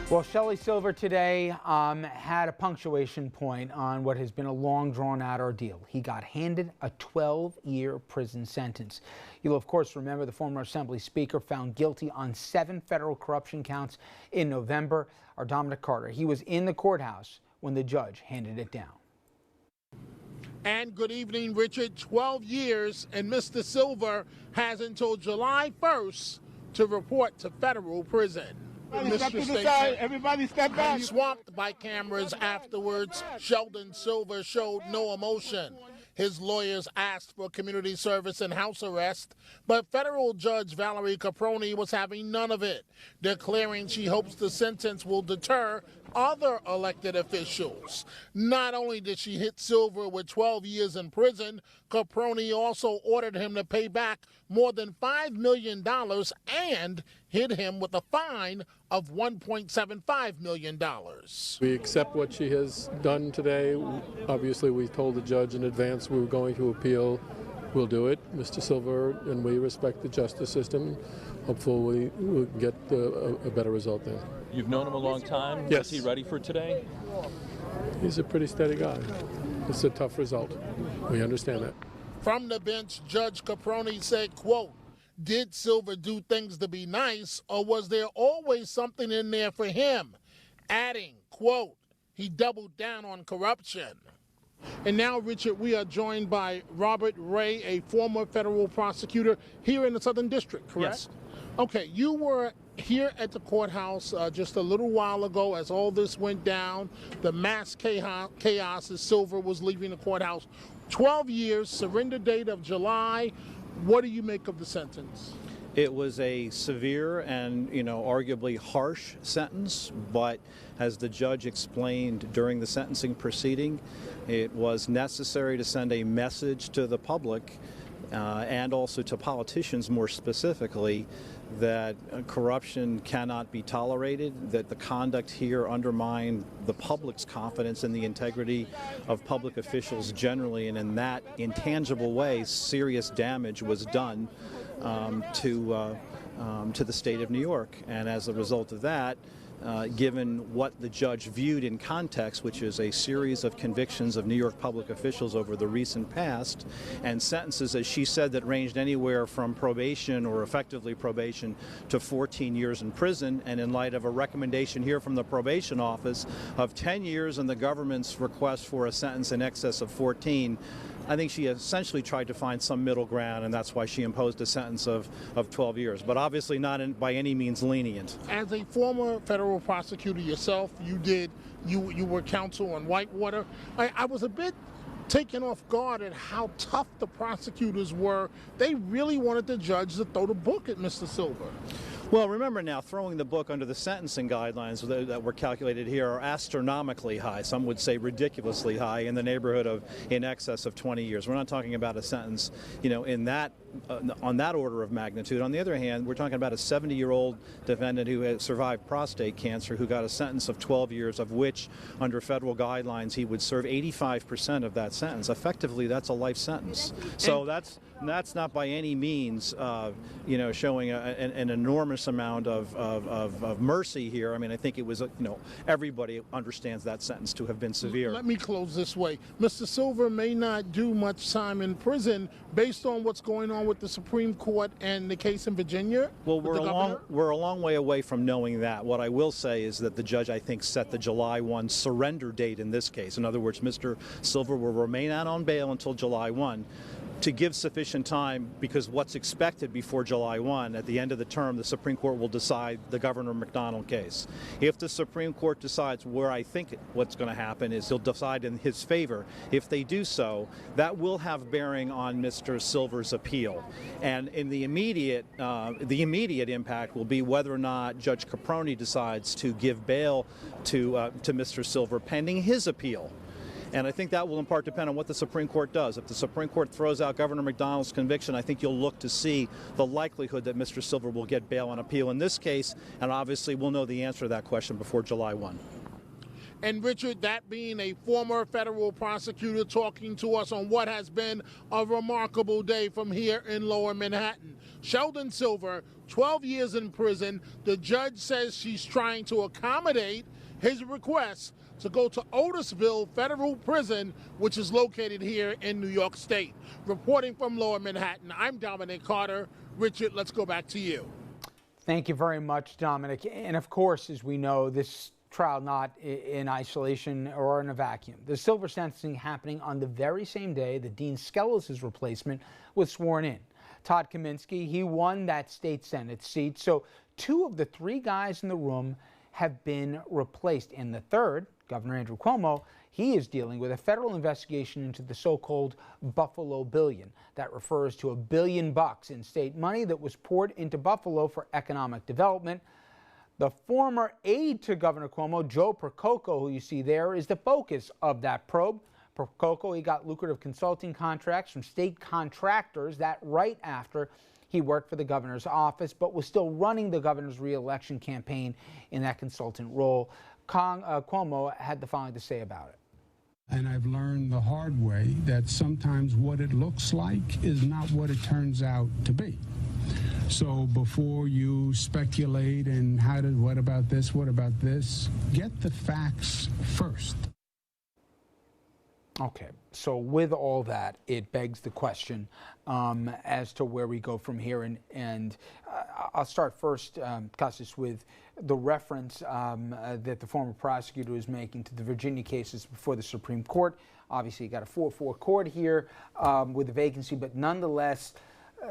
Well, Sheldon Silver today had a punctuation point on what has been a long, drawn-out ordeal. He got handed a 12-year prison sentence. You'll, of course, remember the former Assembly Speaker found guilty on 7 federal corruption counts in November. Our Dominic Carter, he was in the courthouse when the judge handed it down. And good evening, Richard. 12 years, and Mr. Silver has until July 1st to report to federal prison. Everybody step back. Swamped by cameras afterwards, Sheldon Silver showed no emotion. His lawyers asked for community service and house arrest, but federal judge Valerie Caproni was having none of it, declaring she hopes the sentence will deter other elected officials. Not only did she hit Silver with 12 years in prison, Caproni also ordered him to pay back more than $5 million and hit him with a fine of $1.75 million. We accept what she has done today. Obviously, we told the judge in advance we were going to appeal. We'll do it, Mr. Silver, and we respect the justice system. Hopefully, we'll get a better result then. You've known him a long time. Yes. Is he ready for today? He's a pretty steady guy. It's a tough result. We understand that. From the bench, Judge Caproni said, quote, "Did Silver do things to be nice, or was there always something in there for him?" Adding, quote, "He doubled down on corruption." And now, Richard, we are joined by Robert Ray, a former federal prosecutor here in the Southern District, correct? Yes. Okay, you were here at the courthouse just a little while ago as all this went down, the mass chaos as Silver was leaving the courthouse. 12 years, surrender date of July. What do you make of the sentence? It was a severe and, arguably harsh sentence, but as the judge explained during the sentencing proceeding, it was necessary to send a message to the public and also to politicians more specifically that corruption cannot be tolerated, that the conduct here undermined the public's confidence in the integrity of public officials generally, and in that intangible way, serious damage was done to the state of New York. And as a result of that, given what the judge viewed in context, which is a series of convictions of New York public officials over the recent past, and sentences, as she said, that ranged anywhere from probation or effectively probation to 14 years in prison, and in light of a recommendation here from the probation office of 10 years and the government's request for a sentence in excess of 14, I think she essentially tried to find some middle ground, and that's why she imposed a sentence of 12 years, but obviously not by any means lenient. As a former federal prosecutor yourself, you were counsel on Whitewater. I was a bit taken off guard at how tough the prosecutors were. They really wanted the judge to throw the book at Mr. Silver. Well, remember now, throwing the book under the sentencing guidelines that were calculated here are astronomically high. Some would say ridiculously high, in the neighborhood of in excess of 20 years. We're not talking about a sentence, in that on that order of magnitude. On the other hand, we're talking about a 70-year-old defendant who had survived prostate cancer, who got a sentence of 12 years, of which, under federal guidelines, he would serve 85% of that sentence. Effectively, that's a life sentence. So that's not by any means, showing an enormous amount of mercy here. I mean, I think it was, everybody understands that sentence to have been severe. Let me close this way. Mr. Silver may not do much time in prison based on what's going on with the Supreme Court and the case in Virginia. Well, we're a long way away from knowing that. What I will say is that the judge, I think, set the July 1 surrender date in this case. In other words, Mr. Silver will remain out on bail until July 1. To give sufficient time, because what's expected before July 1, at the end of the term, the Supreme Court will decide the Governor McDonnell case. If the Supreme Court decides, where I think what's going to happen is he'll decide in his favor. If they do so, that will have bearing on Mr. Silver's appeal. And in the immediate impact will be whether or not Judge Caproni decides to give bail to Mr. Silver pending his appeal. And I think that will in part depend on what the Supreme Court does. If the Supreme Court throws out Governor McDonnell's conviction, I think you'll look to see the likelihood that Mr. Silver will get bail on appeal in this case, and obviously we'll know the answer to that question before July 1. And Richard, that being a former federal prosecutor talking to us on what has been a remarkable day from here in Lower Manhattan. Sheldon Silver, 12 years in prison. The judge says she's trying to accommodate his request to go to Otisville Federal Prison, which is located here in New York State. Reporting from Lower Manhattan, I'm Dominic Carter. Richard, let's go back to you. Thank you very much, Dominic. And of course, as we know, this trial not in isolation or in a vacuum. The Silver sentencing happening on the very same day that Dean Skelos' replacement was sworn in. Todd Kaminsky, he won that state Senate seat. So 2 of the 3 guys in the room have been replaced. And the third, Governor Andrew Cuomo, he is dealing with a federal investigation into the so-called Buffalo Billion. That refers to $1 billion in state money that was poured into Buffalo for economic development. The former aide to Governor Cuomo, Joe Percoco, who you see there, is the focus of that probe. Percoco, he got lucrative consulting contracts from state contractors that right after he worked for the governor's office, but was still running the governor's re-election campaign in that consultant role. Cuomo had the following to say about it. And I've learned the hard way that sometimes what it looks like is not what it turns out to be. So before you speculate and what about this, get the facts first. Okay, so with all that, it begs the question as to where we go from here. And I'll start first, Costas, with the reference that the former prosecutor was making to the Virginia cases before the Supreme Court. Obviously, you got a 4-4 court here with a vacancy, but nonetheless,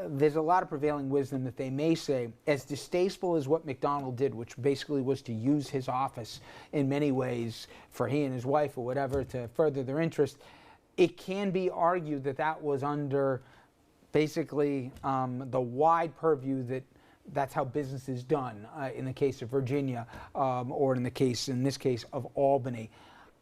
there's a lot of prevailing wisdom that they may say, as distasteful as what McDonald did, which basically was to use his office in many ways for he and his wife or whatever to further their interest, it can be argued that that was under basically the wide purview that that's how business is done in the case of Virginia or in this case of Albany.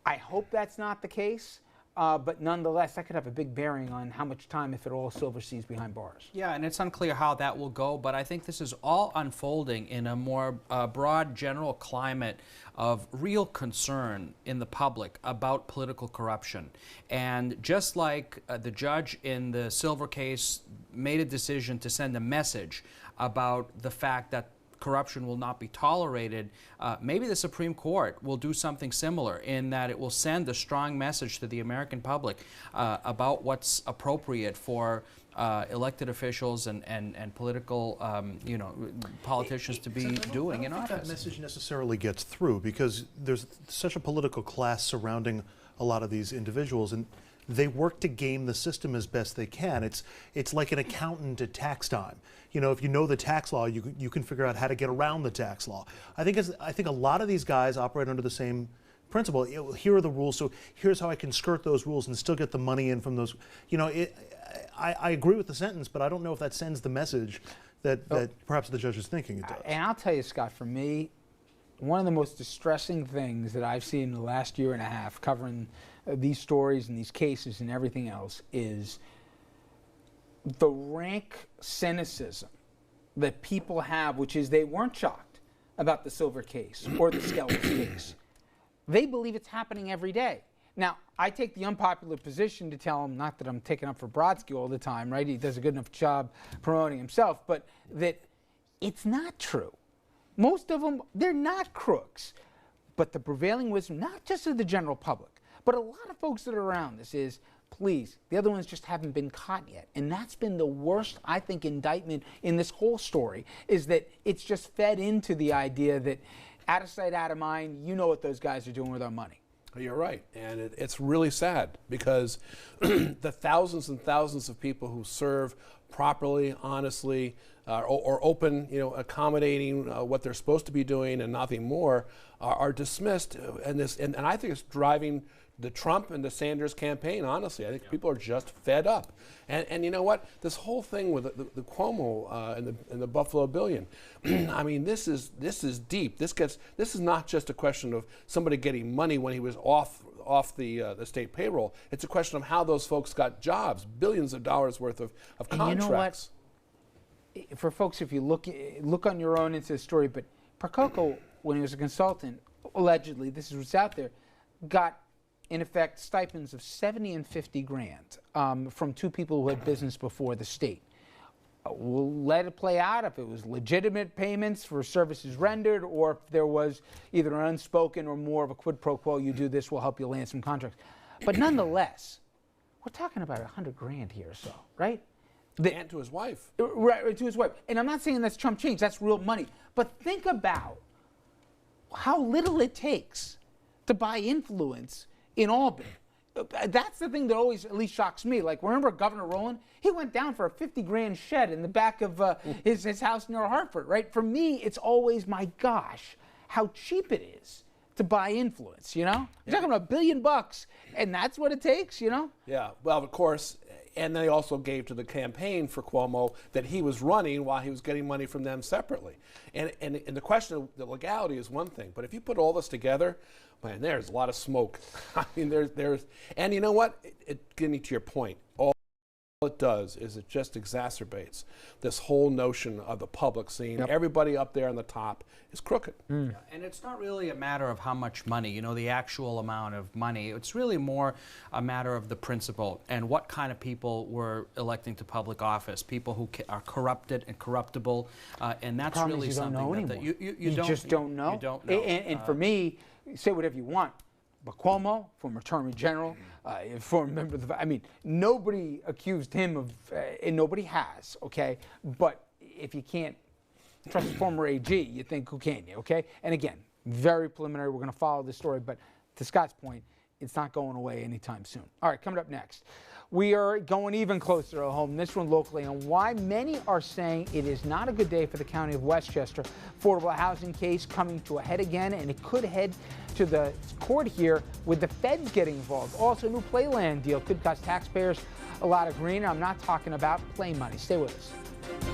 I hope that's not the case. But nonetheless, that could have a big bearing on how much time, if at all, Silver sees behind bars. Yeah, and it's unclear how that will go, but I think this is all unfolding in a more broad general climate of real concern in the public about political corruption. And just like the judge in the Silver case made a decision to send a message about the fact that corruption will not be tolerated, maybe the Supreme Court will do something similar in that it will send a strong message to the American public about what's appropriate for elected officials and political, politicians to be doing in office. I don't think that message necessarily gets through because there's such a political class surrounding a lot of these individuals, and they work to game the system as best they can. It's like an accountant at tax time. You know, if you know the tax law, you can figure out how to get around the tax law. I think a lot of these guys operate under the same principle. Here are the rules, so here's how I can skirt those rules and still get the money in from those. You know, I agree with the sentence, but I don't know if that sends the message that perhaps the judge is thinking it does. And I'll tell you, Scott, for me, one of the most distressing things that I've seen in the last year and a half covering these stories and these cases and everything else is the rank cynicism that people have, which is they weren't shocked about the Silver case or the Skelos case. They believe it's happening every day. Now, I take the unpopular position to tell him, not that I'm taking up for Brodsky all the time, right? He does a good enough job promoting himself, but that it's not true. Most of them, they're not crooks. But the prevailing wisdom, not just of the general public, but a lot of folks that are around this is, please, the other ones just haven't been caught yet. And that's been the worst, I think, indictment in this whole story, is that it's just fed into the idea that out of sight, out of mind, you know what those guys are doing with our money. You're right, and it's really sad because the thousands and thousands of people who serve properly, honestly, or open, accommodating what they're supposed to be doing and nothing more, are dismissed, and I think it's driving the Trump and the Sanders campaign. Honestly, I think people are just fed up, and you know what? This whole thing with the Cuomo and the Buffalo Billion, I mean, this is deep. This is not just a question of somebody getting money when he was off the state payroll. It's a question of how those folks got jobs, billions of dollars worth of contracts. And you know what? For folks, if you look on your own into the story, but Percoco, when he was a consultant, allegedly, this is what's out there, got, in effect, stipends of 70 and 50 grand from two people who had business before the state. We'll let it play out if it was legitimate payments for services rendered, or if there was either an unspoken or more of a quid pro quo, you do this, we'll help you land some contracts. But nonetheless, we're talking about 100 grand here or so, right? And to his wife. Right, to his wife. And I'm not saying that's chump change, that's real money. But think about how little it takes to buy influence in Albany. That's the thing that always at least shocks me. Like, remember Governor Rowland? He went down for a 50 grand shed in the back of his house near Hartford, right? For me, it's always, my gosh, how cheap it is to buy influence, you know? You're talking about $1 billion, and that's what it takes, you know? Yeah, well, of course, and they also gave to the campaign for Cuomo that he was running while he was getting money from them separately. And the question of the legality is one thing, but if you put all this together, man, there's a lot of smoke. I mean, there's, and you know what? Getting to your point, all it does is it just exacerbates this whole notion of the public seeing everybody up there on the top is crooked. Yeah, and it's not really a matter of how much money, you know, the actual amount of money. It's really more a matter of the principle and what kind of people we're electing to public office, people who are corrupted and corruptible, and that's really something that you just don't know. You don't know. And for me, say whatever you want, but Cuomo, former Attorney General, former member of the, I mean, nobody accused him of, and nobody has, okay? But if you can't trust the former AG, you think, who can you, okay? And again, very preliminary, we're going to follow this story, but to Scott's point, it's not going away anytime soon. All right, coming up next, we are going even closer to home, this one locally, on why many are saying it is not a good day for the county of Westchester. Affordable housing case coming to a head again, and it could head to the court here with the feds getting involved. Also, a new Playland deal could cost taxpayers a lot of green. I'm not talking about play money. Stay with us.